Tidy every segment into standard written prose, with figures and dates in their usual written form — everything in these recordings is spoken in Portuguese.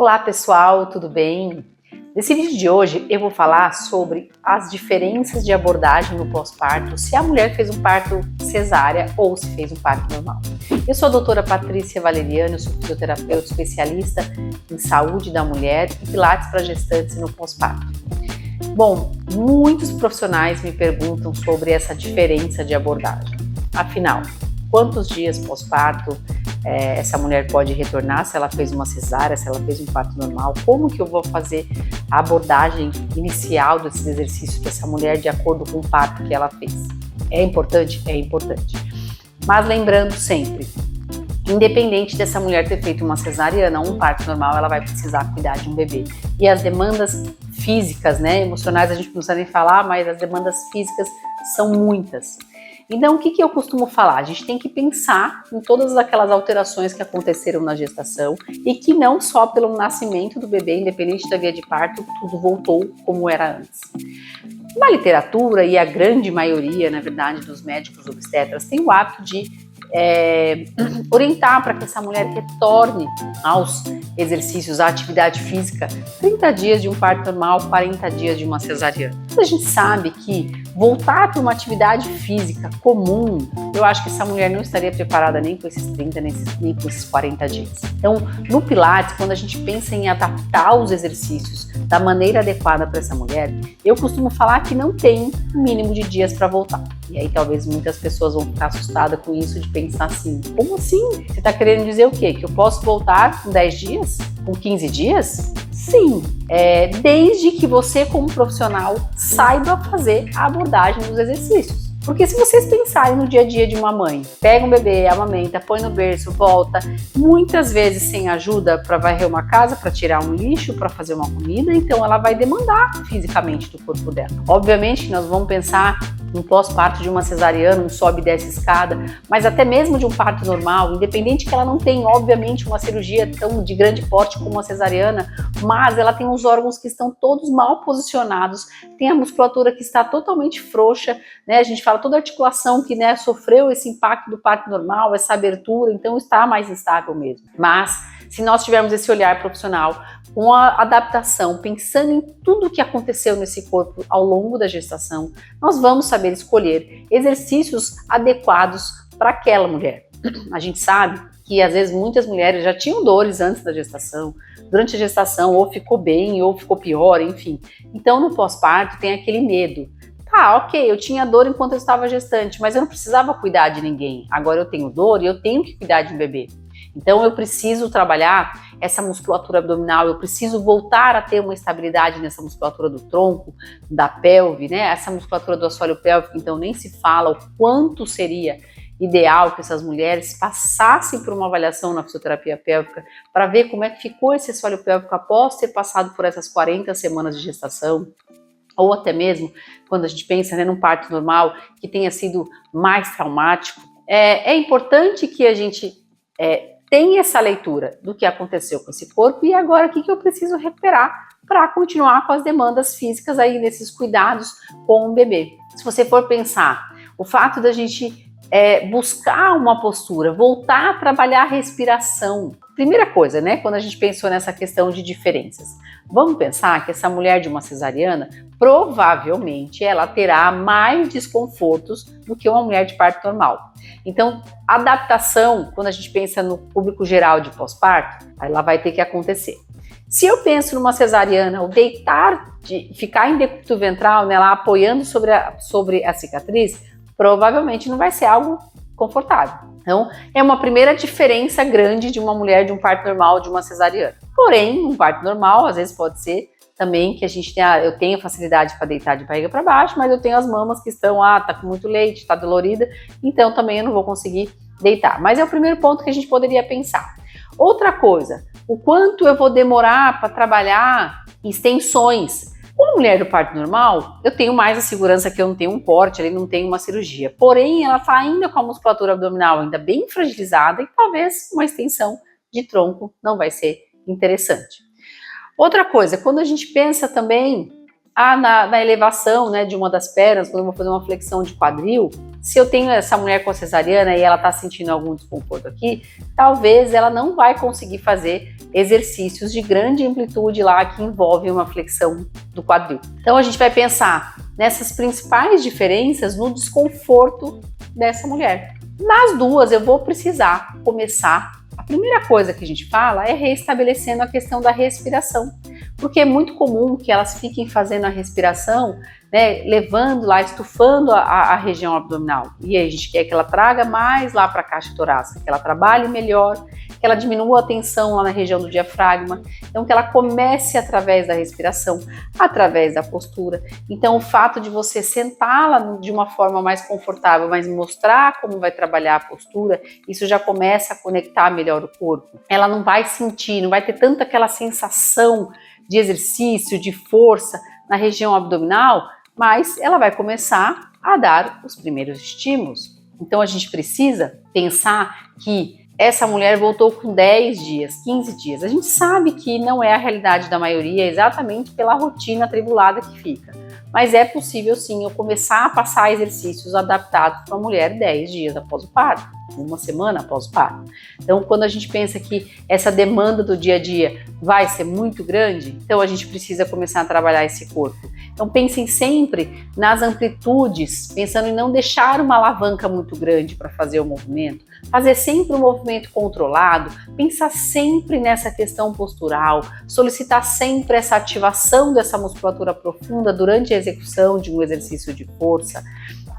Olá pessoal, tudo bem? Nesse vídeo de hoje eu vou falar sobre as diferenças de abordagem no pós-parto, se a mulher fez um parto cesárea ou se fez um parto normal. Eu sou a doutora Patrícia Valeriano, sou fisioterapeuta especialista em saúde da mulher e pilates para gestantes no pós-parto. Bom, muitos profissionais me perguntam sobre essa diferença de abordagem. Afinal, quantos dias pós-parto essa mulher pode retornar, se ela fez uma cesárea, se ela fez um parto normal, como que eu vou fazer a abordagem inicial desses exercícios dessa mulher de acordo com o parto que ela fez. É importante? É importante. Mas lembrando sempre, independente dessa mulher ter feito uma cesariana ou um parto normal, ela vai precisar cuidar de um bebê. E as demandas físicas, emocionais a gente não precisa nem falar, mas as demandas físicas são muitas. Então, o que eu costumo falar? A gente tem que pensar em todas aquelas alterações que aconteceram na gestação e que não só pelo nascimento do bebê, independente da via de parto, tudo voltou como era antes. Na literatura, e a grande maioria, na verdade, dos médicos obstetras, tem o hábito de orientar para que essa mulher retorne aos exercícios, à atividade física, 30 dias de um parto normal, 40 dias de uma cesariana. A gente sabe que voltar para uma atividade física comum, eu acho que essa mulher não estaria preparada nem com esses 30, nem com esses 40 dias. Então, no Pilates, quando a gente pensa em adaptar os exercícios da maneira adequada para essa mulher, eu costumo falar que não tem um mínimo de dias para voltar. E aí talvez muitas pessoas vão ficar assustadas com isso, de pensar assim, como assim? Você está querendo dizer o quê? Que eu posso voltar com 10 dias? Com 15 dias? Sim, desde que você como profissional saiba fazer a abordagem dos exercícios. Porque se vocês pensarem no dia a dia de uma mãe, pega um bebê, amamenta, põe no berço, volta, muitas vezes sem ajuda para varrer uma casa, para tirar um lixo, para fazer uma comida, então ela vai demandar fisicamente do corpo dela. Obviamente que nós vamos pensar no pós-parto de uma cesariana, um sobe e desce escada, mas até mesmo de um parto normal, independente que ela não tenha, obviamente, uma cirurgia tão de grande porte como a cesariana, mas ela tem os órgãos que estão todos mal posicionados, tem a musculatura que está totalmente frouxa, a gente fala toda a articulação que sofreu esse impacto do parto normal, essa abertura, então está mais instável mesmo. Mas se nós tivermos esse olhar profissional, com a adaptação, pensando em tudo que aconteceu nesse corpo ao longo da gestação, nós vamos saber escolher exercícios adequados para aquela mulher. A gente sabe que às vezes muitas mulheres já tinham dores antes da gestação, durante a gestação ou ficou bem ou ficou pior, enfim. Então no pós-parto tem aquele medo. Tá, ok, eu tinha dor enquanto eu estava gestante, mas eu não precisava cuidar de ninguém. Agora eu tenho dor e eu tenho que cuidar de um bebê. Então eu preciso trabalhar essa musculatura abdominal, eu preciso voltar a ter uma estabilidade nessa musculatura do tronco, da pelve, essa musculatura do assoalho pélvico, então nem se fala o quanto seria ideal que essas mulheres passassem por uma avaliação na fisioterapia pélvica para ver como é que ficou esse assoalho pélvico após ter passado por essas 40 semanas de gestação. Ou até mesmo quando a gente pensa num parto normal que tenha sido mais traumático, é importante que a gente tenha essa leitura do que aconteceu com esse corpo e agora o que eu preciso recuperar para continuar com as demandas físicas aí nesses cuidados com o bebê. Se você for pensar, o fato da gente buscar uma postura, voltar a trabalhar a respiração. Primeira coisa, quando a gente pensou nessa questão de diferenças, vamos pensar que essa mulher de uma cesariana, provavelmente ela terá mais desconfortos do que uma mulher de parto normal. Então, adaptação, quando a gente pensa no público geral de pós-parto, ela vai ter que acontecer. Se eu penso numa cesariana, o deitar, ficar em decúbito ventral, lá apoiando sobre a cicatriz, provavelmente não vai ser algo confortável. Então, é uma primeira diferença grande de uma mulher de um parto normal de uma cesariana. Porém, um parto normal, às vezes pode ser também que eu tenho facilidade para deitar de barriga para baixo, mas eu tenho as mamas que estão, tá com muito leite, tá dolorida, então também eu não vou conseguir deitar. Mas é o primeiro ponto que a gente poderia pensar. Outra coisa, o quanto eu vou demorar para trabalhar extensões. Com a mulher do parto normal, eu tenho mais a segurança que eu não tenho um corte, não tenho uma cirurgia. Porém, ela está ainda com a musculatura abdominal ainda bem fragilizada e talvez uma extensão de tronco não vai ser interessante. Outra coisa, quando a gente pensa também na elevação de uma das pernas, quando eu vou fazer uma flexão de quadril, se eu tenho essa mulher com cesariana e ela está sentindo algum desconforto aqui, talvez ela não vai conseguir fazer exercícios de grande amplitude lá que envolvem uma flexão do quadril. Então a gente vai pensar nessas principais diferenças no desconforto dessa mulher. Nas duas eu vou precisar começar. A primeira coisa que a gente fala é reestabelecendo a questão da respiração, porque é muito comum que elas fiquem fazendo a respiração, né, levando lá, estufando a região abdominal. E aí a gente quer que ela traga mais lá para a caixa torácica, que ela trabalhe melhor, que ela diminua a tensão lá na região do diafragma. Então que ela comece através da respiração, através da postura. Então o fato de você sentá-la de uma forma mais confortável, mas mostrar como vai trabalhar a postura, isso já começa a conectar melhor o corpo. Ela não vai sentir, não vai ter tanta aquela sensação de exercício, de força na região abdominal, mas ela vai começar a dar os primeiros estímulos. Então a gente precisa pensar que essa mulher voltou com 10 dias, 15 dias. A gente sabe que não é a realidade da maioria, exatamente pela rotina atribulada que fica. Mas é possível sim eu começar a passar exercícios adaptados para a mulher 10 dias após o parto, uma semana após o parto. Então, quando a gente pensa que essa demanda do dia a dia vai ser muito grande, então a gente precisa começar a trabalhar esse corpo. Então, pensem sempre nas amplitudes, pensando em não deixar uma alavanca muito grande para fazer o movimento, fazer sempre um movimento controlado, pensar sempre nessa questão postural, solicitar sempre essa ativação dessa musculatura profunda durante a execução de um exercício de força.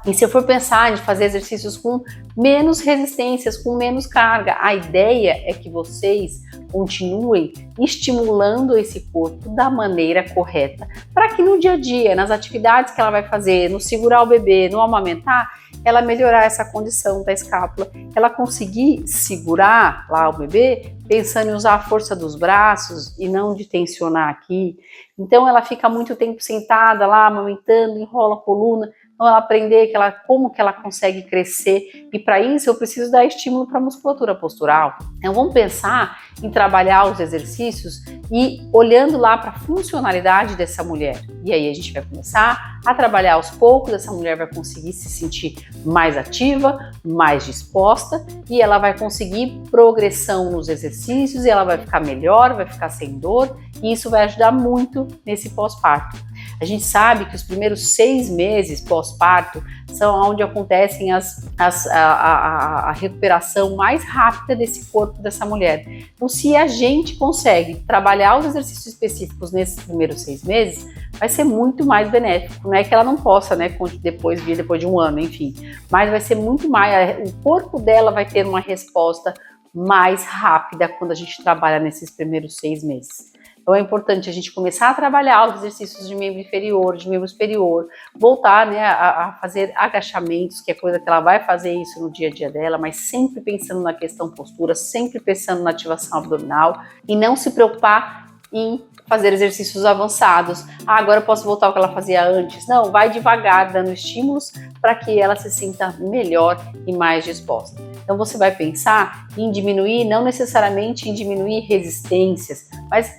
E se eu for pensar em fazer exercícios com menos resistências, com menos carga, a ideia é que vocês continuem estimulando esse corpo da maneira correta, para que no dia a dia, nas atividades que ela vai fazer, no segurar o bebê, no amamentar, ela melhorar essa condição da escápula, ela conseguir segurar lá o bebê, pensando em usar a força dos braços e não de tensionar aqui. Então ela fica muito tempo sentada lá, amamentando, enrola a coluna. Então ela aprender como que ela consegue crescer, e para isso eu preciso dar estímulo para a musculatura postural. Então vamos pensar em trabalhar os exercícios e olhando lá para a funcionalidade dessa mulher. E aí a gente vai começar a trabalhar aos poucos, essa mulher vai conseguir se sentir mais ativa, mais disposta, e ela vai conseguir progressão nos exercícios, e ela vai ficar melhor, vai ficar sem dor, e isso vai ajudar muito nesse pós-parto. A gente sabe que os primeiros 6 meses pós-parto são onde acontecem a recuperação mais rápida desse corpo dessa mulher. Então, se a gente consegue trabalhar os exercícios específicos nesses primeiros 6 meses, vai ser muito mais benéfico. Não é que ela não possa, né, depois de um ano, enfim, mas vai ser muito mais, o corpo dela vai ter uma resposta mais rápida quando a gente trabalha nesses primeiros 6 meses. Então é importante a gente começar a trabalhar os exercícios de membro inferior, de membro superior, voltar, né, a fazer agachamentos, que é coisa que ela vai fazer isso no dia a dia dela, mas sempre pensando na questão postura, sempre pensando na ativação abdominal, e não se preocupar em fazer exercícios avançados. Agora eu posso voltar ao que ela fazia antes. Não, vai devagar, dando estímulos para que ela se sinta melhor e mais disposta. Então você vai pensar em diminuir, não necessariamente em diminuir resistências, mas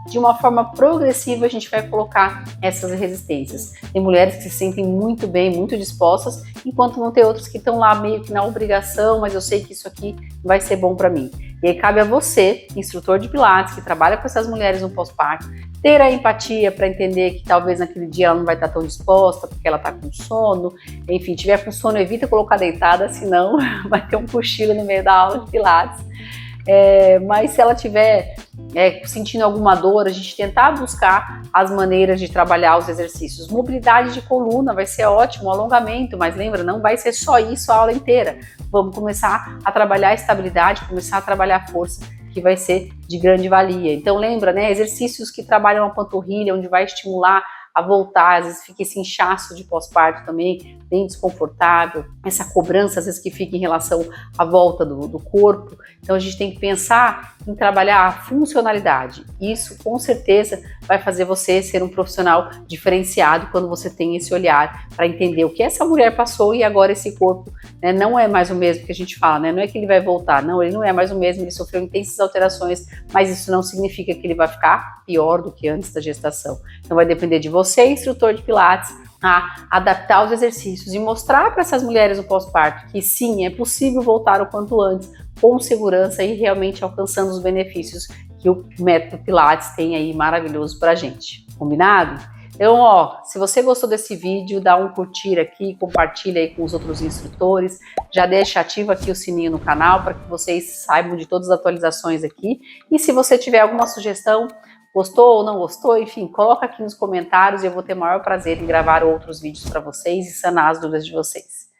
de uma forma progressiva a gente vai colocar essas resistências. Tem mulheres que se sentem muito bem, muito dispostas, enquanto vão ter outras que estão lá meio que na obrigação, mas eu sei que isso aqui vai ser bom para mim. E aí cabe a você, instrutor de Pilates, que trabalha com essas mulheres no pós-parto, ter a empatia para entender que talvez naquele dia ela não vai estar tão disposta, porque ela está com sono. Enfim, tiver com sono, evita colocar deitada, senão vai ter um cochilo no meio da aula de Pilates. Mas se ela estiver sentindo alguma dor, a gente tentar buscar as maneiras de trabalhar os exercícios. Mobilidade de coluna vai ser ótimo, alongamento, mas lembra, não vai ser só isso a aula inteira. Vamos começar a trabalhar a estabilidade, começar a trabalhar a força, que vai ser de grande valia. Então lembra, né, exercícios que trabalham a panturrilha, onde vai estimular a voltar, às vezes fica esse inchaço de pós-parto também, bem desconfortável, essa cobrança às vezes que fica em relação à volta do corpo. Então a gente tem que pensar em trabalhar a funcionalidade isso com certeza vai fazer você ser um profissional diferenciado quando você tem esse olhar para entender o que essa mulher passou e agora esse corpo, né, não é mais o mesmo que a gente fala, né? Não é que ele vai voltar, não, ele não é mais o mesmo, ele sofreu intensas alterações, mas isso não significa que ele vai ficar pior do que antes da gestação. Então vai depender de você, instrutor de Pilates, a adaptar os exercícios e mostrar para essas mulheres no pós-parto que sim, é possível voltar o quanto antes, com segurança e realmente alcançando os benefícios que o método Pilates tem aí maravilhoso pra gente. Combinado? Então, ó, se você gostou desse vídeo, dá um curtir aqui, compartilha aí com os outros instrutores, já deixa ativo aqui o sininho no canal para que vocês saibam de todas as atualizações aqui. E se você tiver alguma sugestão, gostou ou não gostou, enfim, coloca aqui nos comentários e eu vou ter o maior prazer em gravar outros vídeos para vocês e sanar as dúvidas de vocês.